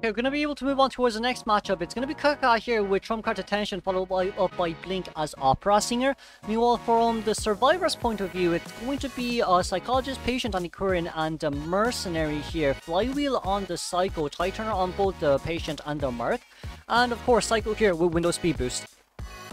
Okay, we're going to be able to move on towards the next matchup. It's going to be Kaka here with Trump Card Attention, followed up by Blink as Opera Singer. Meanwhile, from the Survivor's point of view, it's going to be a Psychologist, Patient on the Curran, and a Mercenary here. Flywheel on the Psycho, Tighturner on both the Patient and the Merc. And of course, Psycho here with Windows Speed Boost.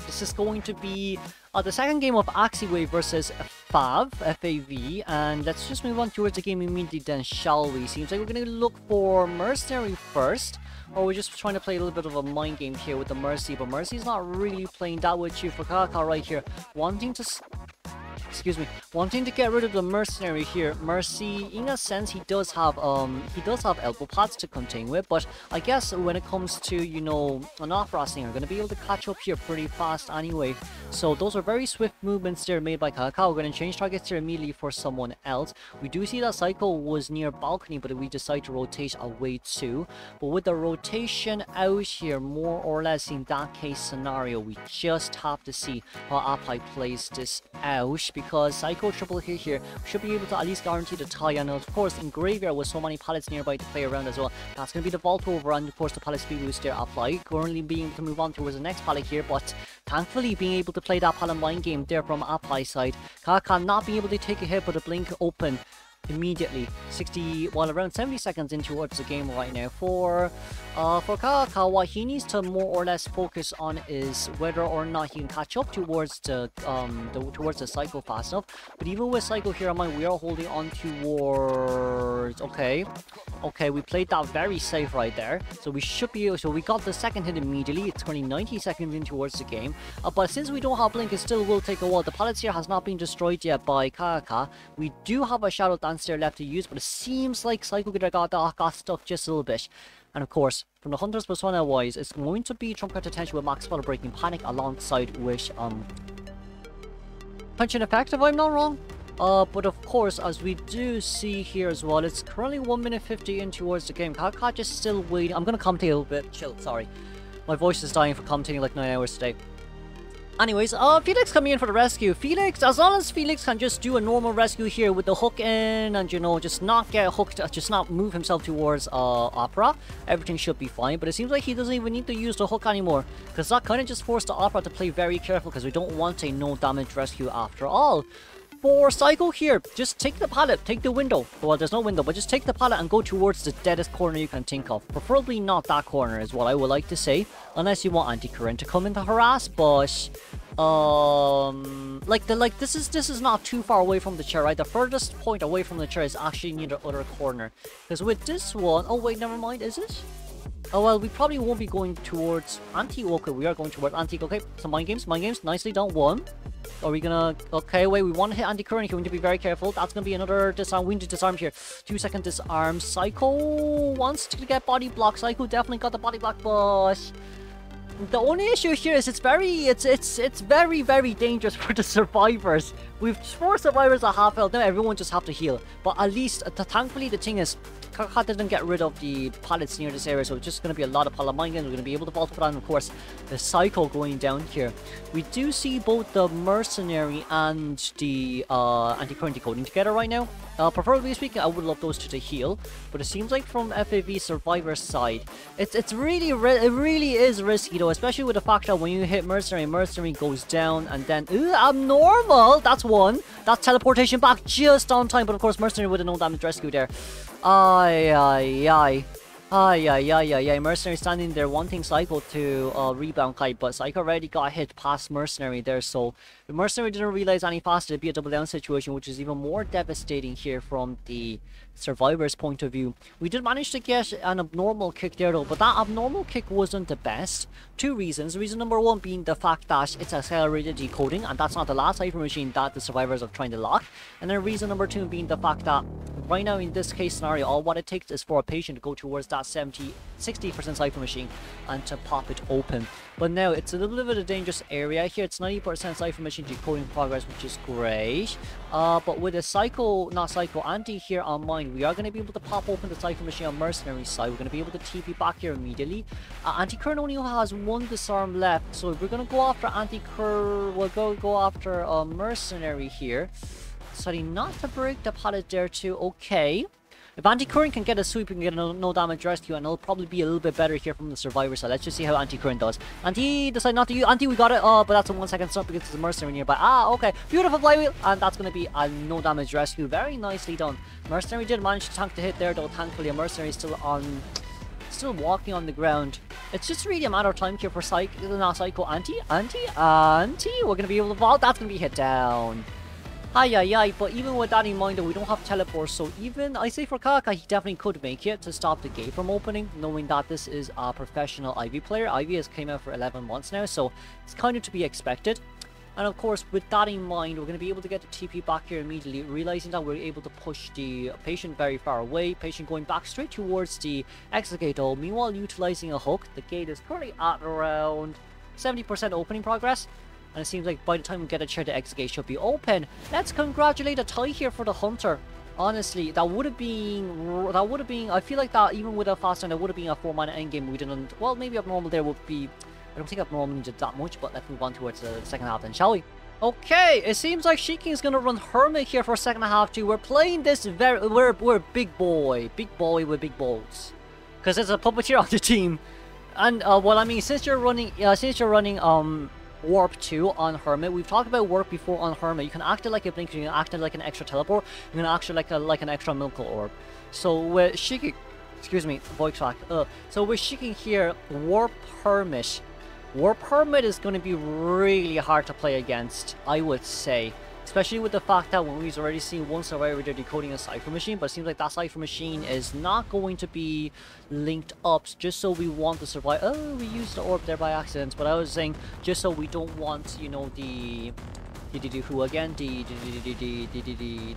This is going to be the second game of AXIZ versus FAV, and let's just move on towards the game immediately then, shall we? Seems like we're going to look for Mercenary first, or we're just trying to play a little bit of a mind game here with the Mercy, but Mercy's not really playing that with you for Kaka right here, wanting to get rid of the Mercenary here. Mercy, in a sense, he does have elbow pads to contain with, but I guess when it comes to, you know, an Opera Singer, going to be able to catch up here pretty fast anyway. So those are very swift movements there made by Kaka. We're going to change targets here immediately for someone else. We do see that Psycho was near balcony, but we decide to rotate away too. But with the rotation out here, more or less in that case scenario, we just have to see how Apai plays this out, because Psycho triple hit here should be able to at least guarantee the tie. And of course, in Graveyard with so many pallets nearby to play around as well, that's going to be the vault over, and of course the pallet speed boost there apply. Currently being able to move on towards the next pallet here, but thankfully being able to play that pallet mind game there from Apply side. Kaka not being able to take a hit, but a blink open immediately. Around 70 seconds in towards the game right now. For Kaka, what he needs to more or less focus on is whether or not he can catch up towards the Psycho fast enough. But even with Psycho here on mind, we are holding on towards... Okay, we played that very safe right there. So we should be able... So we got the second hit immediately. It's currently 90 seconds in towards the game. But since we don't have Blink, it still will take a while. The pallets here has not been destroyed yet by Kaka. We do have a Shadow Dance there left to use, but it seems like Psycho could have got stuck just a little bit. And of course, from the Hunter's persona wise, it's going to be Trump Card Attention with Max Spell Breaking Panic alongside with Punching Effect, if I'm not wrong. But of course, as we do see here as well, it's currently 1 minute 50 in towards the game. Kaka just still waiting. I'm gonna commentate a little bit. Chill, sorry. My voice is dying for commentating like 9 hours today. Anyways, Felix coming in for the rescue. Felix, as long as Felix can just do a normal rescue here with the hook in and, you know, just not get hooked, just not move himself towards Opera, everything should be fine. But it seems like he doesn't even need to use the hook anymore, because that kind of just forced the Opera to play very careful, because we don't want a no damage rescue after all. For Psycho here, just take the pallet, take the window. Well, there's no window, but just take the pallet and go towards the deadest corner you can think of. Preferably not that corner is what I would like to say, unless you want Anti-Current to come in to harass, but this is not too far away from the chair, right? The furthest point away from the chair is actually near the other corner. Because with this one, oh wait, never mind, is it? Oh well, we probably won't be going towards Anti. Okay, we are going towards Anti. Okay, so mind games, nicely done. One. Are we gonna... Okay, wait, we want to hit Anti-Current here. We need to be very careful. That's gonna be another disarm. We need to disarm here. 2-second disarm. Psycho wants to get body block. Psycho definitely got the body block, but... The only issue here is it's very, very dangerous for the survivors. We've 4 survivors at half health. Now everyone just have to heal. But at least, thankfully, the thing is, Kaka didn't get rid of the pallets near this area, so it's just going to be a lot of pallet mining. We're going to be able to vault for that, and of course, the Psycho going down here. We do see both the Mercenary and the Anti-Current decoding together right now. Preferably speaking, I would love those two to heal, but it seems like from FAV Survivor side, it really is risky though, especially with the fact that when you hit Mercenary goes down, and then abnormal. That's one. That's teleportation back just on time, but of course Mercenary with a no damage rescue there. Mercenary standing there wanting Psycho to rebound kite, but Psycho already got hit past Mercenary there, so if Mercenary didn't realize any faster, it'd be a double down situation, which is even more devastating here from the survivor's point of view. We did manage to get an abnormal kick there though, but that abnormal kick wasn't the best. 2 reasons. Reason number 1 being the fact that it's accelerated decoding, and that's not the last cipher machine that the survivors are trying to lock. And then reason number 2 being the fact that right now in this case scenario, all what it takes is for a patient to go towards that 60% cipher machine and to pop it open. But now it's a little bit of a dangerous area here. It's 90% cipher machine decoding progress, which is great. But with a Anti here on mine, we are going to be able to pop open the cipher machine on Mercenary side. We're going to be able to TP back here immediately. Anti-Current only has 1 disarm left, so if we're going to go after Anti-Current, we'll go after Mercenary here. Deciding not to break the pallet there too. Okay. If Anti-Current can get a sweep, we can get a no damage rescue, and it'll probably be a little bit better here from the survivor side. Let's just see how Anti-Current does. Anti decide not to use. Anti, we got it. But that's a 1 second stop because there's a mercenary nearby. Okay. Beautiful flywheel, and that's going to be a no damage rescue. Very nicely done. Mercenary did manage to tank the hit there, though. Thankfully, a mercenary is still walking on the ground. It's just really a matter of time here for Psycho. Anti. We're going to be able to vault. That's going to be hit down. Hi, but even with that in mind, we don't have teleports, so even, I say for Kaka, he definitely could make it to stop the gate from opening, knowing that this is a professional Ivy player. Ivy has came out for 11 months now, so it's kind of to be expected. And of course, with that in mind, we're going to be able to get the TP back here immediately, realizing that we're able to push the patient very far away. Patient going back straight towards the exit gate hole, meanwhile utilizing a hook. The gate is currently at around 70% opening progress. And it seems like by the time we get a chair, the exit gate should be open. Let's congratulate a tie here for the Hunter. Honestly, that would have been, I feel like that even with a fast turn, that would have been a 4-mana endgame. We didn't, well, maybe abnormal there would be, I don't think abnormal needed that much, but let's move on towards the second half then, shall we? Okay, it seems like Shiking is going to run Hermit here for second half too. We're playing this we're big boy with big balls. Because there's a puppeteer on the team. And, well, I mean, since you're running, Warp 2 on Hermit. We've talked about Warp before on Hermit. You can act it like a blinker, you can act it like an extra teleport, you can act it like an extra Milkle Orb. So with Shiking, excuse me, voice crack. So with Shiking here, Warp Hermit is going to be really hard to play against, I would say. Especially with the fact that when we've already seen one survivor, they're decoding a Cypher Machine, but it seems like that Cypher Machine is not going to be linked up just so we want to survive. Oh, we used the orb there by accident, but I was saying just so we don't want, you know, the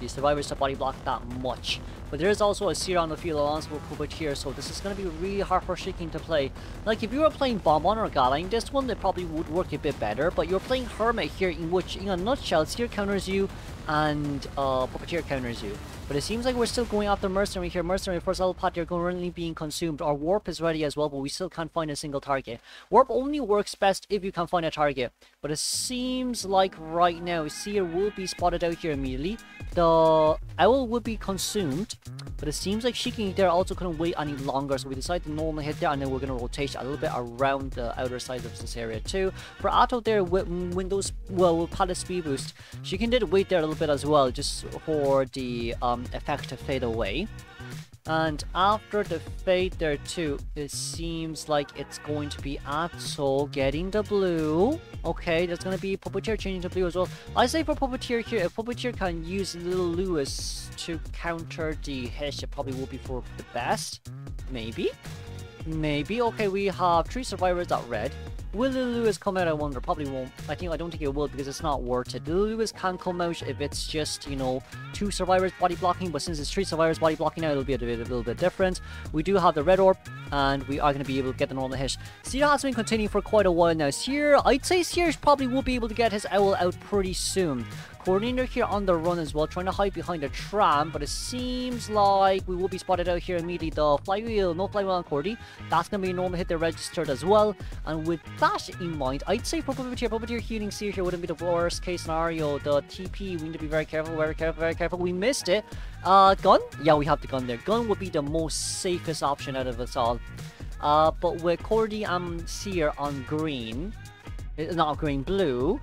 survivors to body block that much. But there is also a Seer on the field alongside Puppeteer, so this is going to be really hard for Shiking to play. Like, if you were playing Bonbon or Galang, this one, it probably would work a bit better, but you're playing Hermit here, in which, in a nutshell, Seer counters you, and Puppeteer counters you. But it seems like we're still going after Mercenary here. Mercenary, first level pot, you're currently being consumed. Our Warp is ready as well, but we still can't find a single target. Warp only works best if you can find a target. But it seems like right now, Seer will be spotted out here immediately. The Owl would be consumed. But it seems like Shiking there also couldn't wait any longer. So we decided to normally hit there, and then we're going to rotate a little bit around the outer side of this area too. For Atto there, with Windows, well, with Palace Speed Boost, Shiking did wait there a little bit as well, just for the effect to fade away. And after the fade there too, it seems like it's going to be Atto getting the blue. Okay, there's going to be Puppeteer changing to blue as well. I say for Puppeteer here, if Puppeteer can use Little Lewis to counter the hit, it probably will be for the best. Maybe. Okay, we have 3 survivors at red. Will Little Lewis come out? I wonder. Probably won't. I don't think it will, because it's not worth it. Little Lewis can come out if it's just, you know, 2 survivors body blocking, but since it's 3 survivors body blocking now, it'll be a little bit different. We do have the red orb, and we are going to be able to get the normal hit. Seer has been continuing for quite a while now. Seer, I'd say Seer probably will be able to get his Owl out pretty soon. Coordinator here on the run as well, trying to hide behind a tram, but it seems like we will be spotted out here immediately. The flywheel, no flywheel on Cordy. That's going to be a normal hit there registered as well. And with that in mind, I'd say for Puppeteer healing Seer here wouldn't be the worst case scenario. The TP, we need to be very careful, very careful. We missed it. Gun? Yeah, we have the gun there. Gun would be the most safest option out of us all. But with Cordy and Seer on green, not green, blue.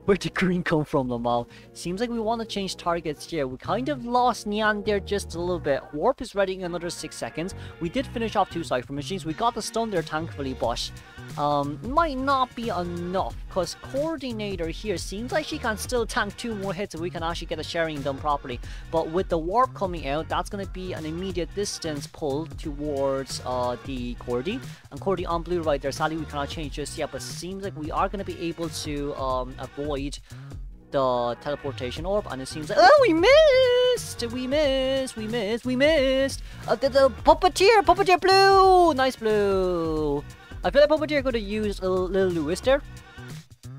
Where did green come from, Lamal? Seems like we want to change targets here. We kind of lost Nyan there just a little bit. Warp is ready in another 6 seconds. We did finish off 2 Cypher Machines. We got the stun there, thankfully, but might not be enough, because Coordinator here seems like she can still tank 2 more hits if we can actually get the sharing done properly. But with the Warp coming out, that's going to be an immediate distance pull towards the Cordy. And Cordy on blue right there. Sadly, we cannot change just yet, but seems like we are going to be able to avoid the teleportation orb, and it seems like, oh, we missed. The Puppeteer blue, nice blue. I feel like Puppeteer could have used a Little Lewis there.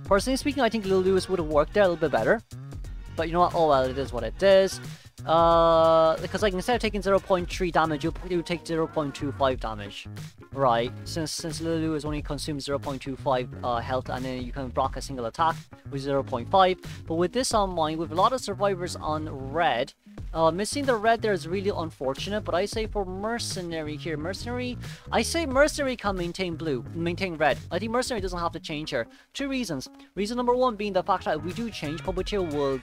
Personally speaking, I think Little Lewis would have worked there a little bit better, but you know what, oh well, it is what it is. Because like instead of taking 0.3 damage, you take 0.25 damage, right? Since Lulu is only consumes 0.25 health, and then you can block a single attack with 0.5. But with this on mind, with a lot of survivors on red, Missing the red there is really unfortunate, but I say for Mercenary here, I say Mercenary can maintain red. I think Mercenary doesn't have to change here. Two reasons. Reason number one being the fact that if we do change, Puppeteer will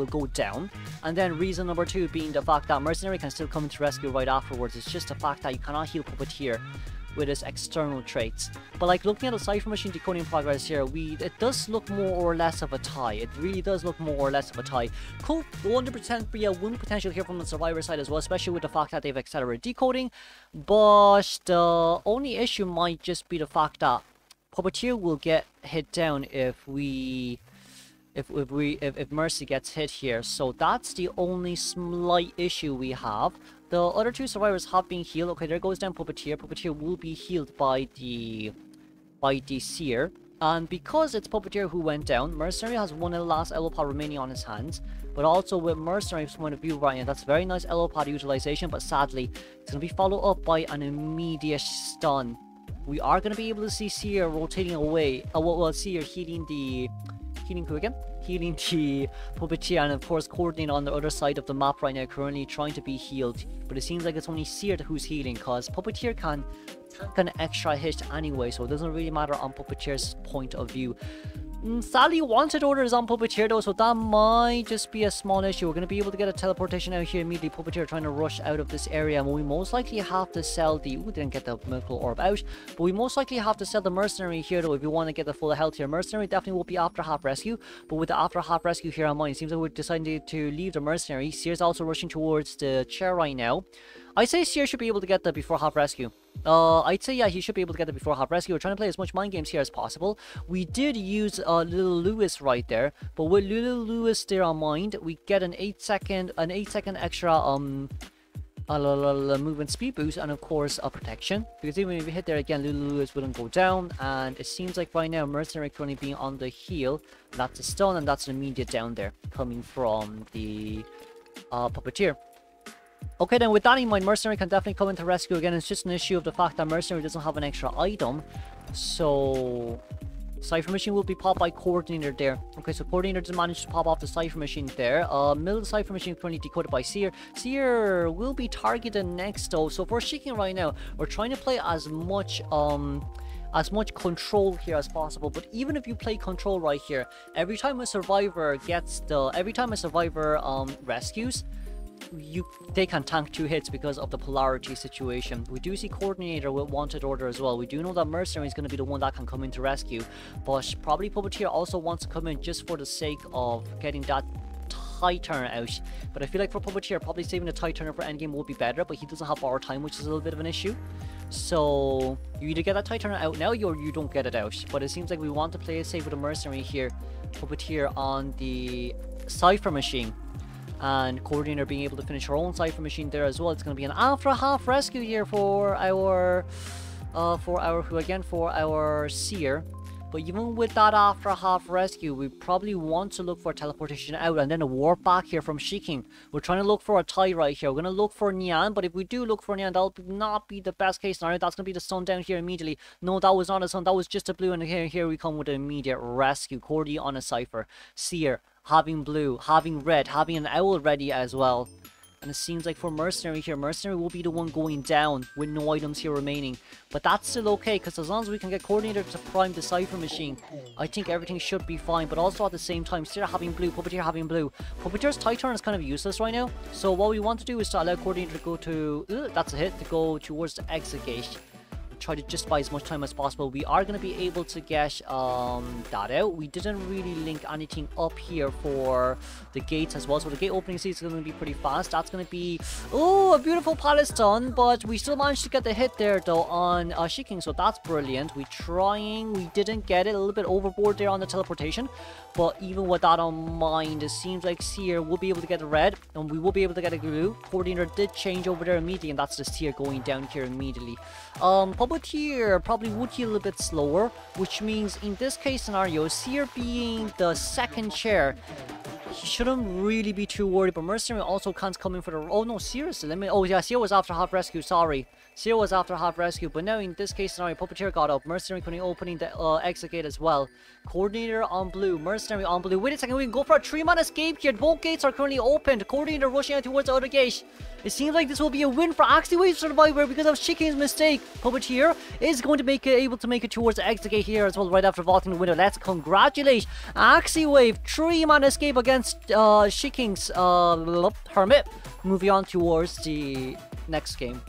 go down. And then reason number two being the fact that Mercenary can still come into rescue right afterwards. It's just the fact that you cannot heal Puppeteer with his external traits. But like looking at the Cypher Machine decoding progress here, it does look more or less of a tie. It really does look more or less of a tie. Could 100% be a win potential here from the Survivor side as well, especially with the fact that they've accelerated decoding. But the only issue might just be the fact that Puppeteer will get hit down if Mercy gets hit here. So that's the only slight issue we have. The other two survivors have been healed. Okay, there goes down Puppeteer. Puppeteer will be healed by the Seer. And because it's Puppeteer who went down, Mercenary has one last elo pod remaining on his hands. But also with Mercenary's point of view right now, that's very nice elo pod utilization, but sadly, it's going to be followed up by an immediate stun. We are going to be able to see Seer rotating away. Seer healing the Puppeteer, and of course Coordinator on the other side of the map right now currently trying to be healed, but it seems like it's only Seer who's healing, because Puppeteer can tank an extra hit anyway, so it doesn't really matter on Puppeteer's point of view. Sadly, wanted order is on Puppeteer though, so that might just be a small issue. We're going to be able to get a teleportation out here immediately. Puppeteer trying to rush out of this area, and we most likely have to sell the... Ooh, didn't get the Miracle Orb out, but we most likely have to sell the Mercenary here though if you want to get the full health here. Mercenary definitely will be after half rescue, but with the after half rescue here on mine, it seems like we're deciding to leave the Mercenary. Seer's also rushing towards the chair right now. I say Seer should be able to get the before half rescue. I'd say, yeah, he should be able to get the before half rescue. We're trying to play as much mind games here as possible. We did use Little Lewis right there, but with Little Lewis there on mind, we get an 8 second extra movement speed boost, and of course a protection, because even if we hit there again, Little Lewis wouldn't go down. And it seems like right now Mercenary currently being on the heal. That's a stun, and that's an immediate down there coming from the Puppeteer. Okay, then with that in mind, Mercenary can definitely come into rescue again. It's just an issue of the fact that Mercenary doesn't have an extra item. So Cypher Machine will be popped by Coordinator there. Okay, so Coordinator just managed to pop off the Cypher Machine there. Middle of the Cypher Machine currently decoded by Seer. Seer will be targeted next though. So for Shiking right now, we're trying to play as much control here as possible. But even if you play control right here, every time a survivor rescues, they can tank 2 hits because of the polarity situation. We do see Coordinator with wanted order as well. We do know that Mercenary is going to be the one that can come in to rescue, but probably Puppeteer also wants to come in just for the sake of getting that tie turn out. But I feel like for Puppeteer, probably saving the tie turner for endgame would be better, but he doesn't have bar time, which is a little bit of an issue. So you either get that tie turner out now or you don't get it out. But it seems like we want to play it safe with a Mercenary here. Puppeteer on the Cypher Machine, and Coordinator being able to finish her own Cypher Machine there as well. It's going to be an after half rescue here for our Seer. But even with that after half rescue, we probably want to look for a teleportation out and then a warp back here from Shiking. We're trying to look for a tie right here. We're going to look for Nyan, but if we do look for Nyan, that'll not be the best case scenario. That's going to be the stun down here immediately. No, that was not a stun, that was just a blue, and here we come with an immediate rescue. Cordy on a Cypher. Seer having blue, having red, having an owl ready as well. And it seems like for Mercenary here, Mercenary will be the one going down with no items here remaining. But that's still okay, because as long as we can get Coordinator to prime the Cypher Machine, I think everything should be fine. But also at the same time, Seer having blue, Puppeteer having blue. Puppeteer's tie turn is kind of useless right now. So what we want to do is to allow Coordinator to go to... that's a hit, to go towards the exit gate. Try to just buy as much time as possible. We are going to be able to get that out. We didn't really link anything up here for the gates as well, so the gate opening speed is going to be pretty fast. That's going to be a beautiful palace stun, but we still managed to get the hit there though on Shiking, so that's brilliant. We didn't get it, a little bit overboard there on the teleportation, but even with that on mind, it seems like Seer will be able to get a red and we will be able to get a blue. Coordinator did change over there immediately, and that's the Seer going down here immediately. Puppeteer probably would heal a bit slower, which means in this case scenario, Seer being the second chair, he shouldn't really be too worried, but Mercenary also can't come in for the... Oh no, seriously, oh yeah, Seer was after half rescue, sorry. Seer was after half rescue, but now in this case scenario, Puppeteer got up, Mercenary opening the exit gate as well. Coordinator on blue, Mercenary on blue. Wait a second, we can go for a 3-man escape here. Both gates are currently opened. Coordinator rushing out towards the other gate. It seems like this will be a win for AXIZ Survivor because of Chicken's mistake. Puppeteer is going to able to make it towards the exit gate here as well, right after vaulting the window. Let's congratulate AXIZ. 3-man escape against Chicken's Hermit. Moving on towards the next game.